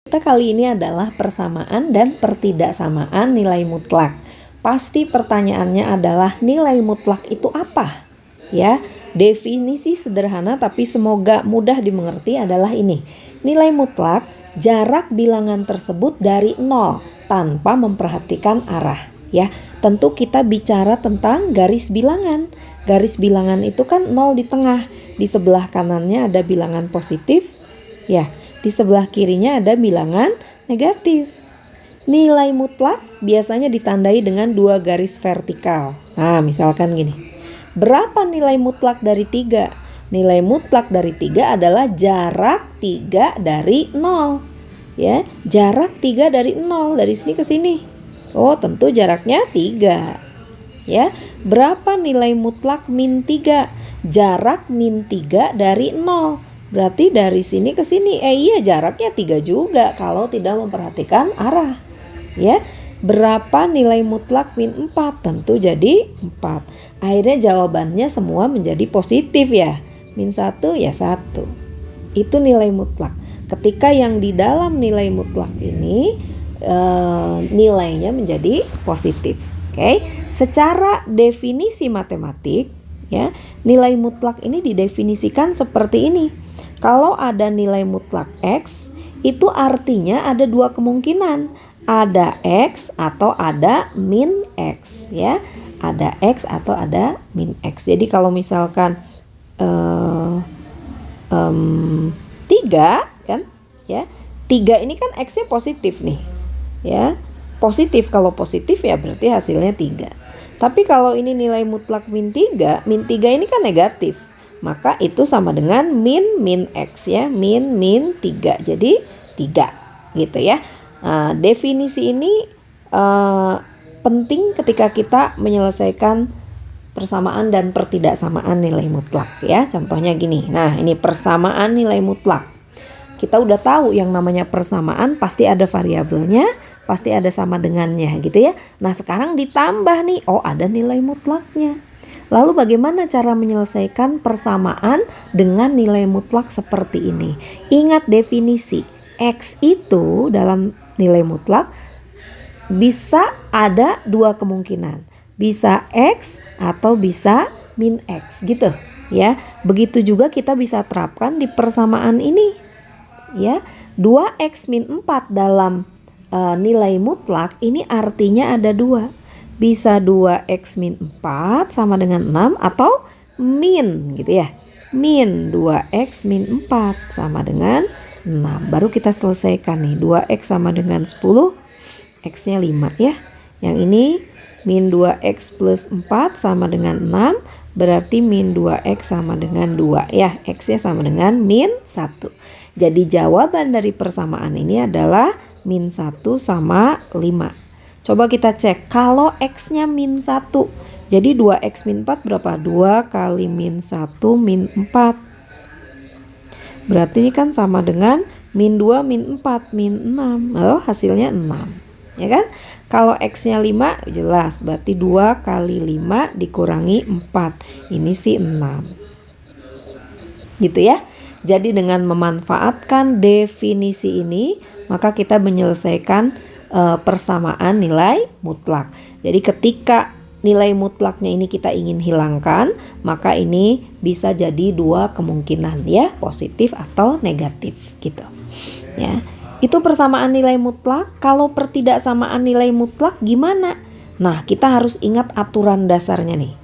Kita kali ini adalah persamaan dan pertidaksamaan nilai mutlak. Pasti pertanyaannya adalah nilai mutlak itu apa? Ya, definisi sederhana tapi semoga mudah dimengerti adalah ini. Nilai mutlak jarak bilangan tersebut dari 0 tanpa memperhatikan arah. Ya, tentu kita bicara tentang garis bilangan. Garis bilangan itu kan 0 di tengah. Di sebelah kanannya ada bilangan positif. Ya, di sebelah kirinya ada bilangan negatif. Nilai mutlak biasanya ditandai dengan 2 garis vertikal. Nah, misalkan gini. Berapa nilai mutlak dari 3? Nilai mutlak dari 3 adalah jarak 3 dari 0. Ya, jarak 3 dari 0 dari sini ke sini. Oh, tentu jaraknya 3. Ya, berapa nilai mutlak min 3? Jarak min 3 dari 0. Berarti dari sini ke sini, iya jaraknya 3 juga kalau tidak memperhatikan arah. Ya, berapa nilai mutlak min 4? Tentu jadi 4. Akhirnya jawabannya semua menjadi positif ya. Min 1 ya 1. Itu nilai mutlak. Ketika yang di dalam nilai mutlak ini nilainya menjadi positif. Oke. Secara definisi matematik ya, nilai mutlak ini didefinisikan seperti ini. Kalau ada nilai mutlak X, itu artinya ada 2 kemungkinan. Ada X atau ada min X ya. Ada X atau ada min X. Jadi kalau misalkan 3 kan ya. 3 ini kan X-nya positif nih. Ya. Positif, kalau positif ya berarti hasilnya 3. Tapi kalau ini nilai mutlak min 3 ini kan negatif. Maka itu sama dengan min X ya, min 3. Jadi 3 gitu ya. Nah, definisi ini penting ketika kita menyelesaikan persamaan dan pertidaksamaan nilai mutlak ya. Contohnya gini. Nah, ini persamaan nilai mutlak. Kita udah tahu yang namanya persamaan pasti ada variabelnya, pasti ada sama dengannya gitu ya. Nah, sekarang ditambah nih, oh ada nilai mutlaknya. Lalu bagaimana cara menyelesaikan persamaan dengan nilai mutlak seperti ini? Ingat definisi, X itu dalam nilai mutlak bisa ada 2 kemungkinan. Bisa X atau bisa min X gitu ya. Begitu juga kita bisa terapkan di persamaan ini. Ya, 2X min 4 dalam nilai mutlak ini artinya ada 2. Bisa 2X min 4 sama dengan 6 atau min gitu ya. Min 2X min 4 sama dengan 6. Baru kita selesaikan nih. 2X sama dengan 10, X-nya 5 ya. Yang ini min 2X plus 4 sama dengan 6. Berarti min 2X sama dengan 2 ya. X-nya sama dengan min 1. Jadi jawaban dari persamaan ini adalah min 1 sama 5. Coba kita cek kalau X-nya min 1. Jadi 2X min 4 berapa? 2 kali min 1 min 4. Berarti ini kan sama dengan min 2 min 4 min 6. Oh, hasilnya 6. Ya kan? Kalau X-nya 5 jelas. Berarti 2 kali 5 dikurangi 4. Ini sih 6. Gitu ya. Jadi dengan memanfaatkan definisi ini, maka kita menyelesaikan persamaan nilai mutlak. Jadi ketika nilai mutlaknya ini kita ingin hilangkan, maka ini bisa jadi 2 kemungkinan ya, positif atau negatif gitu. Ya. Itu persamaan nilai mutlak. Kalau pertidaksamaan nilai mutlak gimana? Nah, kita harus ingat aturan dasarnya nih.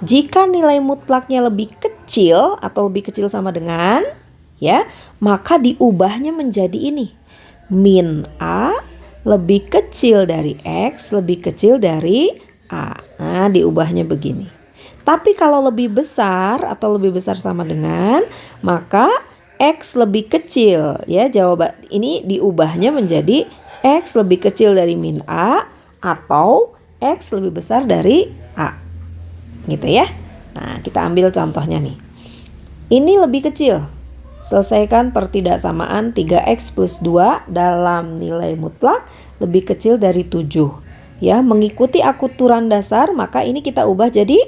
Jika nilai mutlaknya lebih kecil atau lebih kecil sama dengan ya, maka diubahnya menjadi ini. Min A lebih kecil dari X lebih kecil dari A. Nah, diubahnya begini. Tapi kalau lebih besar atau lebih besar sama dengan, maka X lebih kecil ya. Jawaban ini diubahnya menjadi X lebih kecil dari min A atau X lebih besar dari A. Gitu ya. Nah, kita ambil contohnya nih. Ini lebih kecil. Selesaikan pertidaksamaan 3X plus 2 dalam nilai mutlak lebih kecil dari 7. Ya, mengikuti aturan dasar, maka ini kita ubah jadi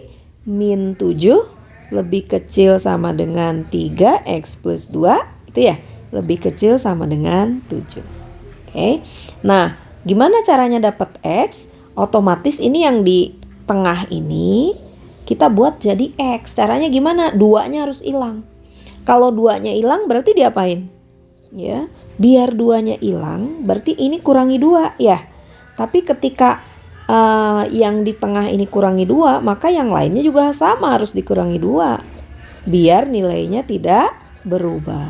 min 7 lebih kecil sama dengan 3X plus 2. Itu ya, lebih kecil sama dengan 7. Oke. Nah, gimana caranya dapat X? Otomatis ini yang di tengah ini kita buat jadi X. Caranya gimana? Duanya harus hilang. Kalau duanya hilang berarti diapain? Ya, biar duanya hilang berarti ini kurangi 2 ya. Tapi ketika yang di tengah ini kurangi 2, maka yang lainnya juga sama harus dikurangi 2. Biar nilainya tidak berubah.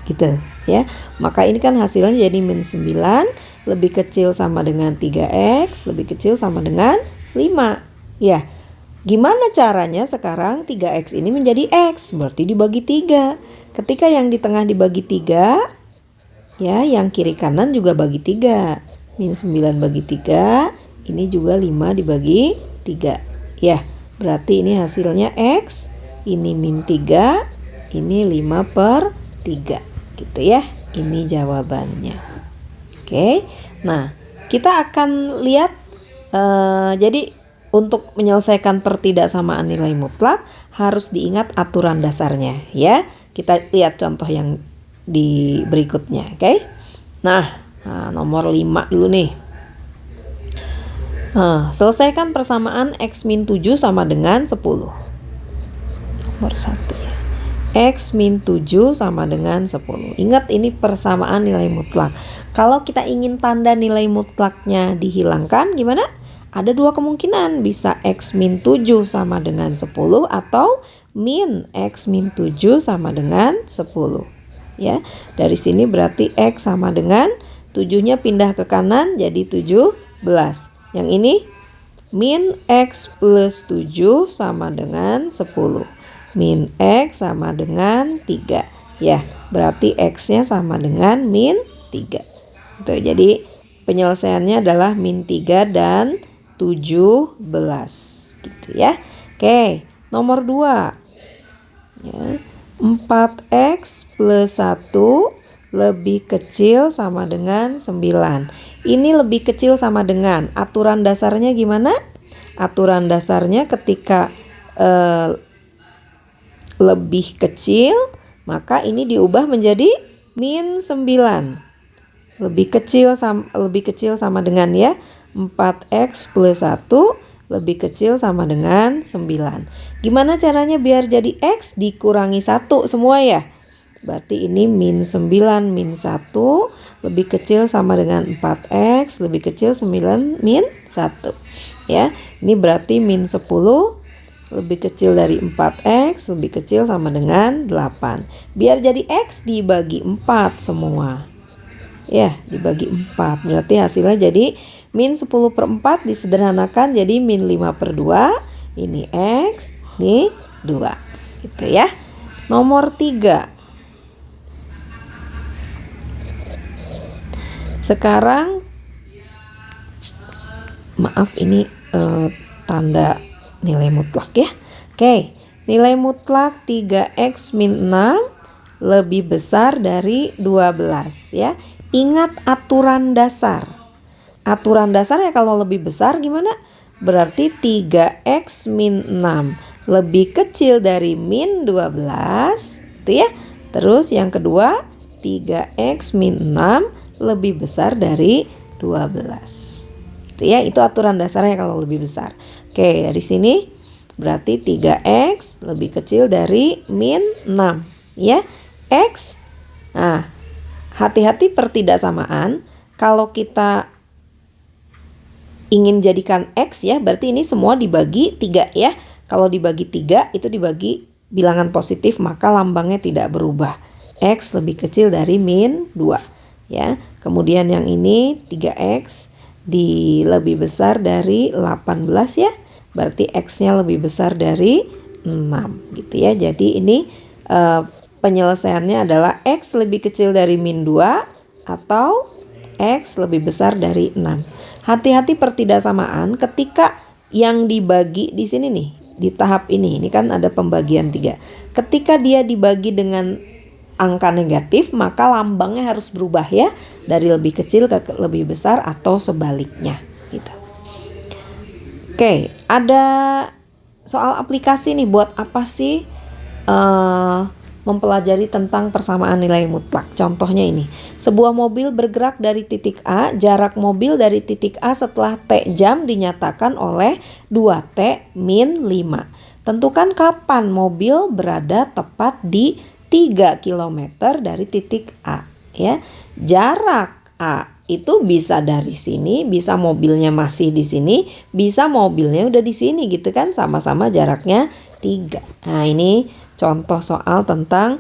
Gitu ya. Maka ini kan hasilnya jadi min 9 lebih kecil sama dengan 3X, lebih kecil sama dengan 5. Ya. Gimana caranya sekarang 3X ini menjadi X? Berarti dibagi 3. Ketika yang di tengah dibagi 3, ya, yang kiri kanan juga bagi 3. Min 9 bagi 3, ini juga 5 dibagi 3. Ya, berarti ini hasilnya X, ini min 3, ini 5/3. Gitu ya, ini jawabannya. Oke, nah kita akan lihat, jadi untuk menyelesaikan pertidaksamaan nilai mutlak harus diingat aturan dasarnya ya. Kita lihat contoh yang di berikutnya, oke? Nah, nomor 5 dulu nih. Selesaikan persamaan X min 7 sama dengan 10. Nomor 1 ya. X min 7 sama dengan 10. Ingat ini persamaan nilai mutlak. Kalau kita ingin tanda nilai mutlaknya dihilangkan gimana? Ada 2 kemungkinan. Bisa X min 7 sama dengan 10 atau min X min 7 sama dengan 10. Ya, dari sini berarti X sama dengan 7-nya pindah ke kanan jadi 17. Yang ini min X plus 7 sama dengan 10. Min X sama dengan 3. Ya, berarti X-nya sama dengan min 3. Tuh, jadi penyelesaiannya adalah min 3 dan 17. Gitu ya. Oke, nomor 2. Ya, 4X plus 1 lebih kecil sama dengan 9. Ini lebih kecil sama dengan, aturan dasarnya gimana? Aturan dasarnya ketika lebih kecil, maka ini diubah menjadi min 9. Lebih kecil sama dengan ya, 4X plus 1 lebih kecil sama dengan 9. Gimana caranya biar jadi X? Dikurangi 1 semua ya. Berarti ini min 9 min 1 lebih kecil sama dengan 4X lebih kecil 9 min 1. Ya, ini berarti min 10 lebih kecil dari 4X lebih kecil sama dengan 8. Biar jadi X dibagi 4 semua. Ya, dibagi 4. Berarti hasilnya jadi min 10/4 disederhanakan jadi min 5/2. Ini X, ini 2. Gitu ya. Nomor 3. Sekarang maaf ini tanda nilai mutlak ya. Oke, nilai mutlak 3X min 6 lebih besar dari 12 ya. Ingat aturan dasar. Aturan dasarnya kalau lebih besar gimana? Berarti 3X min 6 lebih kecil dari min 12 itu ya. Terus yang kedua 3X min 6 lebih besar dari 12. Itu ya, itu aturan dasarnya kalau lebih besar. Oke, dari sini berarti 3X lebih kecil dari min 6 ya. X. Nah, hati-hati pertidaksamaan. Kalau kita ingin jadikan X ya, berarti ini semua dibagi 3 ya. Kalau dibagi 3 itu dibagi bilangan positif, maka lambangnya tidak berubah. X lebih kecil dari min 2. Ya, kemudian yang ini 3X lebih besar dari 18 ya. Berarti X-nya lebih besar dari 6 gitu ya. Jadi ini penyelesaiannya adalah X lebih kecil dari min 2 atau X lebih besar dari 6. Hati-hati pertidaksamaan ketika yang dibagi di sini nih, di tahap ini kan ada pembagian 3. Ketika dia dibagi dengan angka negatif, maka lambangnya harus berubah ya, dari lebih kecil ke lebih besar atau sebaliknya gitu. Oke, ada soal aplikasi nih, buat apa sih mempelajari tentang persamaan nilai mutlak. Contohnya ini, sebuah mobil bergerak dari titik A, jarak mobil dari titik A setelah T jam dinyatakan oleh 2T min 5. Tentukan kapan mobil berada tepat di 3 km dari titik A. Ya, jarak A itu bisa dari sini, bisa mobilnya masih di sini, bisa mobilnya udah di sini gitu kan, sama-sama jaraknya 3. Nah, ini contoh soal tentang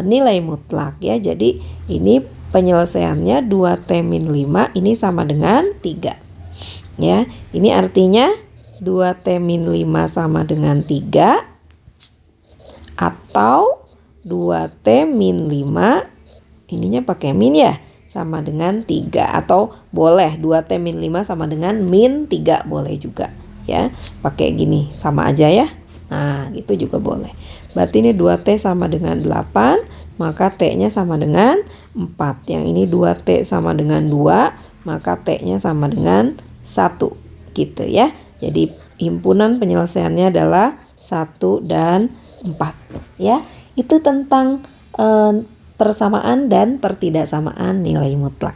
nilai mutlak ya. Jadi ini penyelesaiannya 2T min 5 ini sama dengan 3. Ya, ini artinya 2T min 5 sama dengan 3 atau 2T min 5 ininya pakai min ya, sama dengan 3, atau boleh 2T min 5 sama dengan min 3 boleh juga ya, pakai gini sama aja ya. Nah gitu juga boleh. Berarti ini 2T sama dengan 8, maka T nya sama dengan 4. Yang ini 2T sama dengan 2, maka T nya sama dengan 1 gitu ya. Jadi himpunan penyelesaiannya adalah 1 dan 4 ya. Itu tentang persamaan dan pertidaksamaan nilai mutlak.